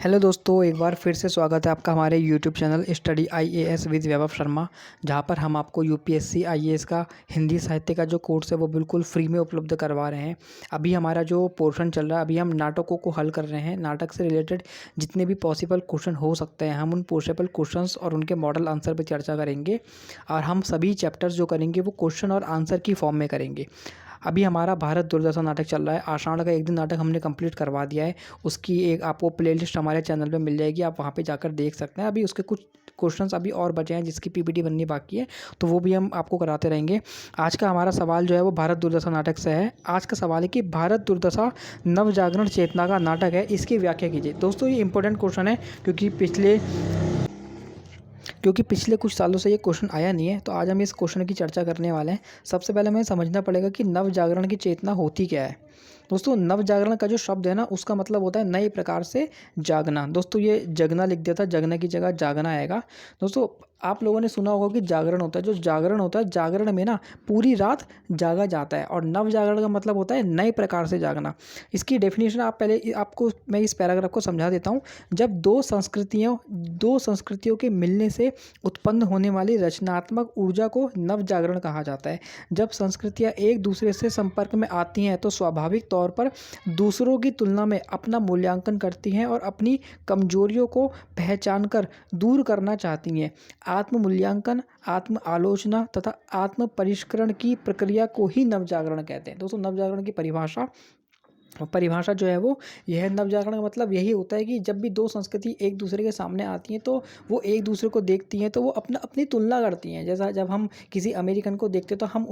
Hello दोस्तों, एक बार फिर से स्वागत है आपका हमारे YouTube channel study IAS with Vaibhav Sharma. जहां पर हम आपको यूपीएससी आईएएस का हिंदी साहित्य का जो कोर्स है वो बिल्कुल फ्री में उपलब्ध करवा रहे हैं। अभी हमारा जो पोर्शन चल रहा है, अभी हम नाटकों को हल कर रहे हैं। नाटक से रिलेटेड जितने भी पॉसिबल क्वेश्चन हो सकते हैं, हम उन पॉसिबल क्वेश्चंस और उनके मॉडल आंसर पर चर्चा करेंगे। और हम सभी चैप्टर्स जो करेंगे वो क्वेश्चन और आंसर की फॉर्म में करेंगे। अभी हमारा भारत दुर्दशा नाटक चल रहा है। आषाढ़ का एक दिन नाटक हमने कंप्लीट करवा दिया है। उसकी एक आपको प्लेलिस्ट हमारे चैनल पे मिल जाएगी, आप वहाँ पे जाकर देख सकते हैं। अभी उसके कुछ क्वेश्चंस अभी और बचे हैं जिसकी पीपीटी बननी बाकी है, तो वो भी हम आपको कराते रहेंगे। आज का हमारा सवाल जो है वो भारत दुर्दशा नाटक से है। आज का सवाल है कि भारत दुर्दशा नवजागरण चेतना का नाटक है, इसकी व्याख्या कीजिए। दोस्तों ये इंपॉर्टेंट क्वेश्चन है क्योंकि पिछले कुछ सालों से ये क्वेश्चन आया नहीं है, तो आज हम इस क्वेश्चन की चर्चा करने वाले हैं। सबसे पहले हमें समझना पड़ेगा कि नव जागरण की चेतना होती क्या है। दोस्तों नव जागरण का जो शब्द है ना, उसका मतलब होता है नए प्रकार से जागना। दोस्तों ये जगना लिख दिया था, जगना की जगह जागना आएगा। दोस्तों आप लोगों ने सुना होगा कि जागरण होता है, जो जागरण होता है, जागरण में ना पूरी रात जागा जाता है। और नव जागरण का मतलब होता है नए प्रकार से जागना। इसकी डेफिनेशन आप पहले आपको मैं इस पैराग्राफ को समझा देता हूँ। जब दो संस्कृतियों के मिलने से उत्पन्न होने वाली रचनात्मक ऊर्जा को नव जागरण कहा जाता है। जब संस्कृतियाँ एक दूसरे से संपर्क में आती हैं तो स्वाभाविक तौर पर दूसरों की तुलना में अपना मूल्यांकन करती हैं और अपनी कमजोरियों को पहचान कर दूर करना चाहती हैं। आत्म मूल्यांकन, आत्म आलोचना तथा आत्म परिष्करण की प्रक्रिया को ही नवजागरण कहते हैं। दोस्तों नवजागरण की परिभाषा जो है वो यह है। नवजागरण का मतलब यही होता है कि जब भी दो संस्कृति एक दूसरे के सामने आती हैं तो वो एक दूसरे को देखती हैं, तो वो अपनी तुलना करती हैं। जैसा जब हम किसी अमेरिकन को देखते हैं तो हम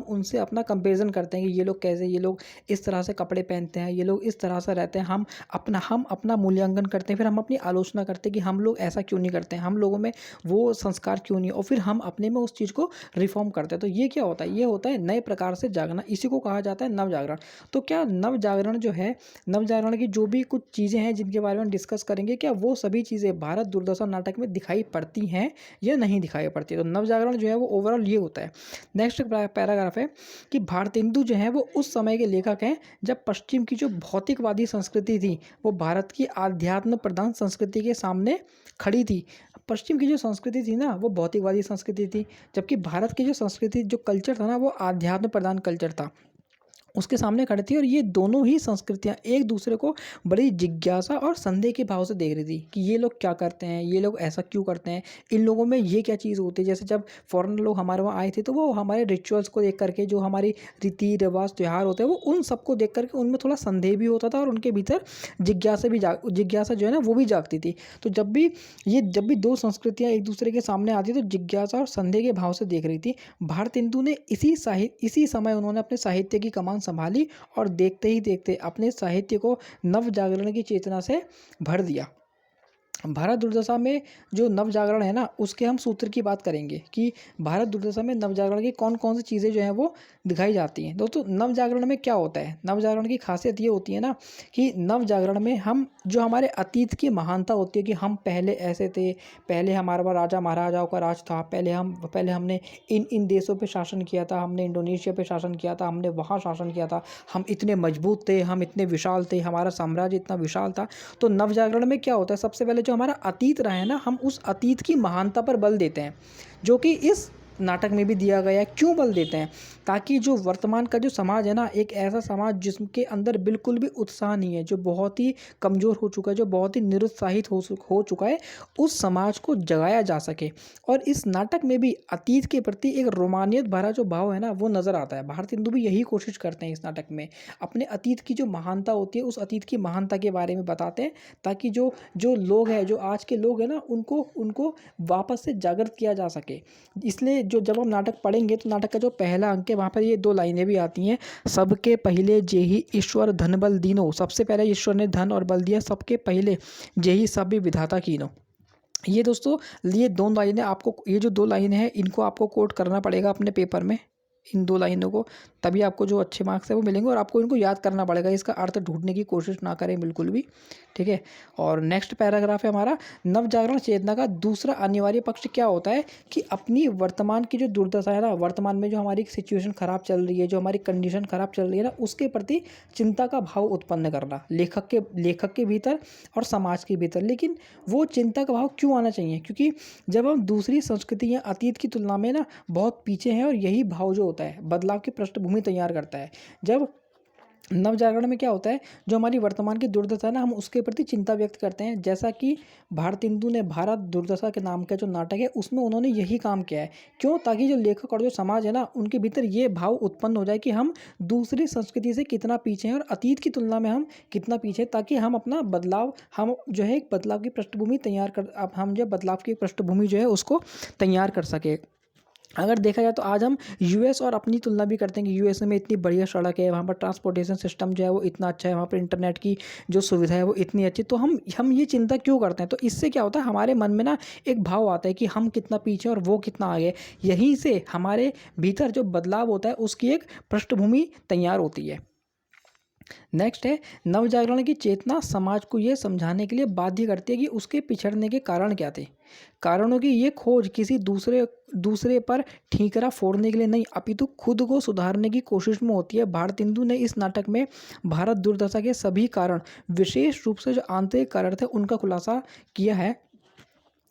उनसे अपना कंपैरिजन करते हैं कि ये लोग कैसे, ये लोग इस तरह से कपड़े पहनते हैं, ये लोग इस तरह से रहते हैं। हम अपना मूल्यांकन करते हैं, फिर हम अपनी आलोचना करते हैं कि हम लोग ऐसा क्यों नहीं करते हैं, हम लोगों में वो संस्कार क्यों नहीं है, और फिर हम अपने में उस चीज़ को रिफॉर्म करते हैं। तो ये क्या होता है, ये होता है नए प्रकार से जागना। इसी को कहा जाता है नवजागरण। तो क्या नव जागरण जो है, नव जागरण की जो भी कुछ चीज़ें हैं जिनके बारे में डिस्कस करेंगे, क्या वो सभी चीज़ें भारत दुर्दशा नाटक में दिखाई पड़ती हैं या नहीं दिखाई पड़ती है। तो नव जागरण जो है वो ओवरऑल ये होता है। नेक्स्ट पैराग्राफ है कि भारतेंदु जो है वो उस समय के लेखक हैं जब पश्चिम की जो भौतिकवादी संस्कृति थी वो भारत की आध्यात्म प्रधान संस्कृति के सामने खड़ी थी। पश्चिम की जो संस्कृति थी ना वो भौतिकवादी संस्कृति थी, जबकि भारत की जो संस्कृति, जो कल्चर था ना, वो आध्यात्म प्रधान कल्चर था, उसके सामने खड़ी थी। और ये दोनों ही संस्कृतियाँ एक दूसरे को बड़ी जिज्ञासा और संदेह के भाव से देख रही थी कि ये लोग क्या करते हैं, ये लोग ऐसा क्यों करते हैं, इन लोगों में ये क्या चीज़ होती है। जैसे जब फॉरेन लोग हमारे वहाँ आए थे तो वो हमारे रिचुअल्स को देख करके, जो हमारी रीति रिवाज त्यौहार होते हैं, वो उन सबको देख करके उनमें थोड़ा संदेह भी होता था और उनके भीतर जिज्ञासा जो है ना वो भी जागती थी। तो जब भी दो संस्कृतियाँ एक दूसरे के सामने आती तो जिज्ञासा और संदेह के भाव से देख रही थी। भारतेंदु ने इसी समय उन्होंने अपने साहित्य की कमान संभाली और देखते ही देखते अपने साहित्य को नव जागरण की चेतना से भर दिया। भारत दुर्दशा में जो नव जागरण है ना, उसके हम सूत्र की बात करेंगे कि भारत दुर्दशा में नव जागरण की कौन कौन सी चीज़ें जो हैं वो दिखाई जाती हैं। दोस्तों नव जागरण में क्या होता है, नव जागरण की खासियत ये होती है ना कि नव जागरण में हम जो हमारे अतीत की महानता होती है कि हम पहले ऐसे थे, पहले हमारे पास राजा महाराजाओं का राज था, पहले हमने इन देशों पे शासन किया था, हमने इंडोनेशिया पे शासन किया था, हमने वहाँ शासन किया था, हम इतने मजबूत थे, हम इतने विशाल थे, हमारा साम्राज्य इतना विशाल था। तो नव जागरण में क्या होता है, सबसे पहले जो हमारा अतीत रहा है ना, हम उस अतीत की महानता पर बल देते हैं, जो कि इस नाटक में भी दिया गया है। क्यों बल देते हैं, ताकि जो वर्तमान का जो समाज है ना, एक ऐसा समाज जिसके अंदर बिल्कुल भी उत्साह नहीं है, जो बहुत ही कमज़ोर हो चुका है, जो बहुत ही निरुत्साहित हो चुका है, उस समाज को जगाया जा सके। और इस नाटक में भी अतीत के प्रति एक रोमानियत भरा जो भाव है ना वो नज़र आता है। भारतेंदु भी यही कोशिश करते हैं इस नाटक में, अपने अतीत की जो महानता होती है उस अतीत की महानता के बारे में बताते हैं, ताकि जो जो लोग हैं, जो आज के लोग हैं ना, उनको वापस से जागृत किया जा सके। इसलिए जो जब हम नाटक पढ़ेंगे तो नाटक का जो पहला अंक है वहाँ पर ये दो लाइनें भी आती हैं, सबके पहले जेहि ईश्वर धन बल दीनो। सबसे पहले ईश्वर ने धन और बल दिया, सबके पहले जेहि सभी विधाता कीनो। ये दोस्तों, ये दो लाइनें आपको, ये जो दो लाइनें हैं इनको आपको कोट करना पड़ेगा अपने पेपर में। इन 2 लाइनों को, तभी आपको जो अच्छे मार्क्स है वो मिलेंगे और आपको इनको याद करना पड़ेगा, इसका अर्थ ढूँढने की कोशिश ना करें बिल्कुल भी, ठीक है। और नेक्स्ट पैराग्राफ है हमारा, नवजागरण चेतना का दूसरा अनिवार्य पक्ष क्या होता है कि अपनी वर्तमान की जो दुर्दशा है ना, वर्तमान में जो हमारी सिचुएशन खराब चल रही है, जो हमारी कंडीशन खराब चल रही है ना, उसके प्रति चिंता का भाव उत्पन्न करना लेखक के भीतर और समाज के भीतर। लेकिन वो चिंता का भाव क्यों आना चाहिए? क्योंकि जब हम दूसरी संस्कृति या अतीत की तुलना में ना बहुत पीछे हैं, और यही भाव जो होता है बदलाव की पृष्ठभूमि तैयार करता है। जब नवजागरण में क्या होता है, जो हमारी वर्तमान की दुर्दशा है ना, हम उसके प्रति चिंता व्यक्त करते हैं। जैसा कि भारतेंदु ने भारत दुर्दशा के नाम का जो नाटक है उसमें उन्होंने यही काम किया है। क्यों? ताकि जो लेखक और जो समाज है ना, उनके भीतर ये भाव उत्पन्न हो जाए कि हम दूसरी संस्कृति से कितना पीछे हैं और अतीत की तुलना में हम कितना पीछे हैं, ताकि हम अपना बदलाव, हम जो है एक बदलाव की पृष्ठभूमि तैयार कर, अब हम जो बदलाव की पृष्ठभूमि जो है उसको तैयार कर सके। अगर देखा जाए तो आज हम यूएस और अपनी तुलना भी करते हैं कि यूएसए में इतनी बढ़िया सड़क है, वहाँ पर ट्रांसपोर्टेशन सिस्टम जो है वो इतना अच्छा है, वहाँ पर इंटरनेट की जो सुविधा है वो इतनी अच्छी, तो हम ये चिंता क्यों करते हैं? तो इससे क्या होता है, हमारे मन में ना एक भाव आता है कि हम कितना पीछे और वो कितना आगे। यहीं से हमारे भीतर जो बदलाव होता है उसकी एक पृष्ठभूमि तैयार होती है। नेक्स्ट है, नवजागरण की चेतना समाज को ये समझाने के लिए बाध्य करती है कि उसके पिछड़ने के कारण क्या थे। कारणों की ये खोज किसी दूसरे पर ठीकरा फोड़ने के लिए नहीं, अपितु खुद को सुधारने की कोशिश में होती है। भारतेंदु ने इस नाटक में भारत दुर्दशा के सभी कारण, विशेष रूप से जो आंतरिक कारण थे, उनका खुलासा किया है।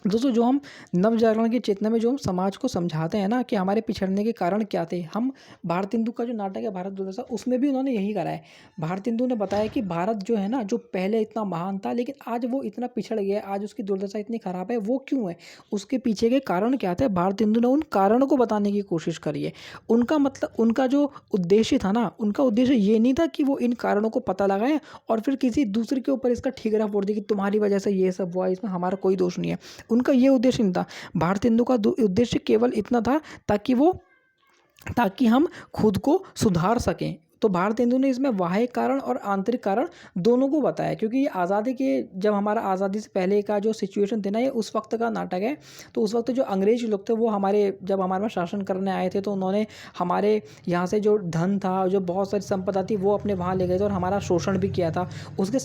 दोस्तों, जो हम नवजागरण की चेतना में जो हम समाज को समझाते हैं ना कि हमारे पिछड़ने के कारण क्या थे, हम भारतेंदु का जो नाटक है भारत दुर्दशा, उसमें भी उन्होंने यही करा है। भारतेंदु ने बताया कि भारत जो है ना, जो पहले इतना महान था लेकिन आज वो इतना पिछड़ गया है, आज उसकी दुर्दशा इतनी खराब है, वो क्यों है, उसके पीछे के कारण क्या थे। भारतेंदु ने उन कारणों को बताने की कोशिश करी है। उनका मतलब, उनका जो उद्देश्य था ना, उनका उद्देश्य ये नहीं था कि वो इन कारणों को पता लगाएं और फिर किसी दूसरे के ऊपर इसका ठीकरा फोड़ दे कि तुम्हारी वजह से ये सब हुआ, इसमें हमारा कोई दोष नहीं है। उनका ये उद्देश्य नहीं था। भारतेंदु का उद्देश्य केवल इतना था ताकि हम खुद को सुधार सकें। तो भारतेंदु ने इसमें बाह्य कारण और आंतरिक कारण दोनों को बताया, क्योंकि ये आज़ादी के, जब हमारा आज़ादी से पहले का जो सिचुएशन थे ना, ये उस वक्त का नाटक है। तो उस वक्त जो अंग्रेज लोग थे वो जब हमारे में शासन करने आए थे, तो उन्होंने हमारे यहाँ से जो धन था, जो बहुत सारी संपदा थी, वो अपने वहाँ ले गए थे और हमारा शोषण भी किया था।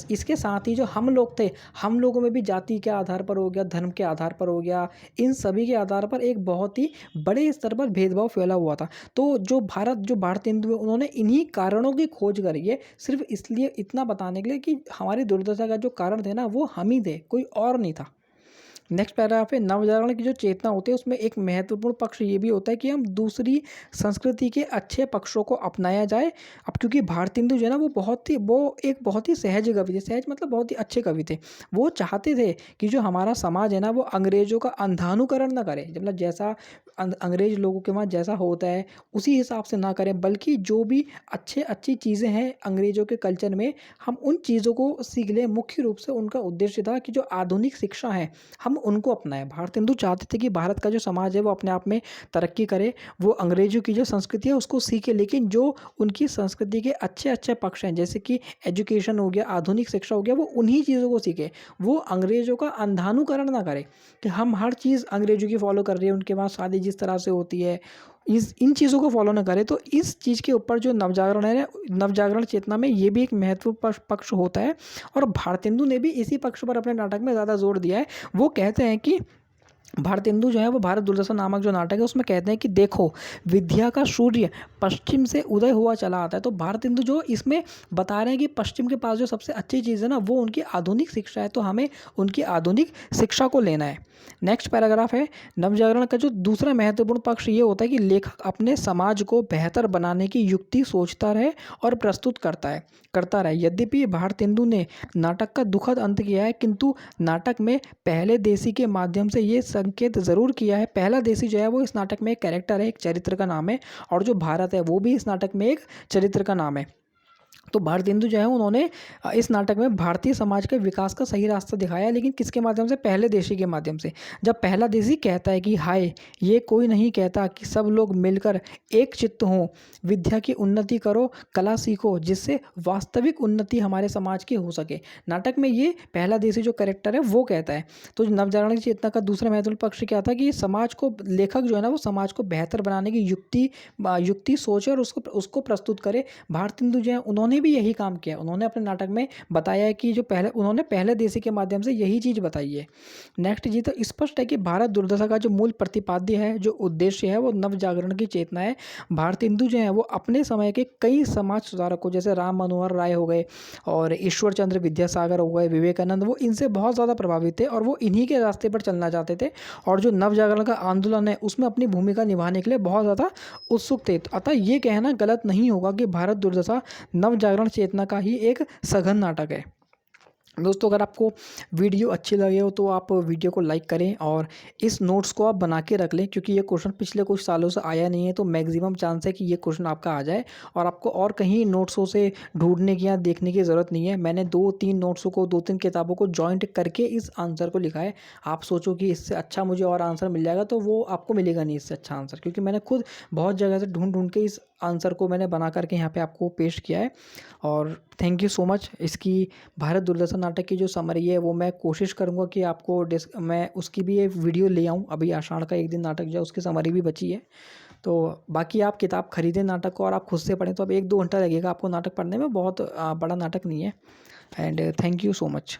इसके साथ ही जो हम लोग थे, हम लोगों में भी जाति के आधार पर हो गया, धर्म के आधार पर हो गया, इन सभी के आधार पर एक बहुत ही बड़े स्तर पर भेदभाव फैला हुआ था। तो जो भारतेंदु है, उन्होंने इन्हीं कारणों की खोज करी है, सिर्फ इसलिए, इतना बताने के लिए कि हमारी दुर्दशा का जो कारण थे ना, वो हम ही थे, कोई और नहीं था। नेक्स्ट पैराग्राफ है, नवजागरण की जो चेतना होती है उसमें एक महत्वपूर्ण पक्ष ये भी होता है कि हम दूसरी संस्कृति के अच्छे पक्षों को अपनाया जाए। अब क्योंकि भारतेंदु जो है ना, वो एक बहुत ही सहज कवि थे। सहज मतलब बहुत ही अच्छे कवि थे। वो चाहते थे कि जो हमारा समाज है ना, वो अंग्रेजों का अंधानुकरण ना करे, मतलब जैसा अंग्रेज लोगों के वहाँ जैसा होता है उसी हिसाब से ना करें, बल्कि जो भी अच्छी चीज़ें हैं अंग्रेजों के कल्चर में, हम उन चीज़ों को सीख लें। मुख्य रूप से उनका उद्देश्य था कि जो आधुनिक शिक्षा है हम उनको अपनाएं। भारतेंदु चाहते थे कि भारत का जो समाज है वो अपने आप में तरक्की करे, वो अंग्रेजों की जो संस्कृति है उसको सीखे, लेकिन जो उनकी संस्कृति के अच्छे पक्ष हैं, जैसे कि एजुकेशन हो गया, आधुनिक शिक्षा हो गया, वो उन्हीं चीज़ों को सीखे। वो अंग्रेजों का अंधानुकरण ना करे कि हम हर चीज़ अंग्रेजों की फॉलो कर रहे हैं, उनके वहाँ शादी जिस तरह से होती है, इन चीज़ों को फॉलो ना करें। तो इस चीज़ के ऊपर जो नवजागरण है, नवजागरण चेतना में ये भी एक महत्वपूर्ण पक्ष होता है, और भारतेंदु ने भी इसी पक्ष पर अपने नाटक में ज़्यादा जोर दिया है। वो कहते हैं कि भारतेंदु जो है वो भारत दुर्दशा नामक जो नाटक है उसमें कहते हैं कि देखो, विद्या का सूर्य पश्चिम से उदय हुआ चला आता है। तो भारतेंदु जो इसमें बता रहे हैं कि पश्चिम के पास जो सबसे अच्छी चीज़ है ना, वो उनकी आधुनिक शिक्षा है, तो हमें उनकी आधुनिक शिक्षा को लेना है। नेक्स्ट पैराग्राफ है, नवजागरण का जो दूसरा महत्वपूर्ण पक्ष ये होता है कि लेखक अपने समाज को बेहतर बनाने की युक्ति सोचता रहे और प्रस्तुत करता रहे। यद्यपि भारतेंदु ने नाटक का दुखद अंत किया है, किंतु नाटक में पहले देसी के माध्यम से ये संकेत जरूर किया है। पहला देसी जो है वो इस नाटक में एक कैरेक्टर है, एक चरित्र का नाम है, और जो भारत है वो भी इस नाटक में एक चरित्र का नाम है। तो भारतेंदु जो है उन्होंने इस नाटक में भारतीय समाज के विकास का सही रास्ता दिखाया, लेकिन किसके माध्यम से? पहले देशी के माध्यम से। जब पहला देशी कहता है कि हाय, ये कोई नहीं कहता कि सब लोग मिलकर एक चित्त हों, विद्या की उन्नति करो, कला सीखो, जिससे वास्तविक उन्नति हमारे समाज की हो सके। नाटक में ये पहला देशी जो कैरेक्टर है वो कहता है। तो नवजागरण की चेतना का दूसरा महत्वपूर्ण पक्ष क्या था कि समाज को, लेखक जो है ना वो समाज को बेहतर बनाने की युक्ति सोचे और उसको उसको प्रस्तुत करे। भारतेंदु जो है उन्होंने भी यही काम किया। उन्होंने अपने नाटक में बताया है कि जो उन्होंने पहले देशी के माध्यम से यही चीज़ बताई है। नेक्स्ट जी, तो स्पष्ट है कि भारत दुर्दशा का जो मूल प्रतिपाद्य है, जो उद्देश्य है, वो नव जागरण की चेतना है। भारतेंदु जो है वो अपने समय के कई समाज सुधारकों जैसे राम मनोहर राय हो गए और ईश्वर चंद्र विद्यासागर हो गए, विवेकानंद, वो इनसे बहुत ज़्यादा प्रभावित थे और वो इन्हीं के रास्ते पर चलना चाहते थे और जो नव जागरण का आंदोलन है उसमें अपनी भूमिका निभाने के लिए बहुत ज़्यादा उत्सुक थे। अतः ये कहना गलत नहीं होगा कि भारत दुर्दशा नव जागरण चेतना का ही एक सघन नाटक है। दोस्तों, अगर आपको वीडियो अच्छी लगे हो तो आप वीडियो को लाइक करें और इस नोट्स को आप बना के रख लें, क्योंकि ये क्वेश्चन पिछले कुछ सालों से आया नहीं है, तो मैक्सिमम चांस है कि ये क्वेश्चन आपका आ जाए और आपको और कहीं नोट्सों से ढूंढने की या देखने की ज़रूरत नहीं है। मैंने 2-3 नोट्सों को, 2-3 किताबों को जॉइंट करके इस आंसर को लिखा है। आप सोचो कि इससे अच्छा मुझे और आंसर मिल जाएगा, तो वो आपको मिलेगा नहीं इससे अच्छा आंसर, क्योंकि मैंने खुद बहुत जगह से ढूंढ के इस आंसर को मैंने बना करके यहाँ पे आपको पेश किया है। और थैंक यू सो मच। इसकी भारत दुर्दशा नाटक की जो समरी है वो मैं कोशिश करूँगा कि आपको मैं उसकी भी एक वीडियो ले आऊँ। अभी आषाढ़ का एक दिन नाटक जो है उसकी समरी भी बची है। तो बाकी आप किताब खरीदें नाटक को और आप खुद से पढ़ें, तो अब 1-2 घंटा लगेगा आपको नाटक पढ़ने में, बहुत बड़ा नाटक नहीं है। And thank you so much.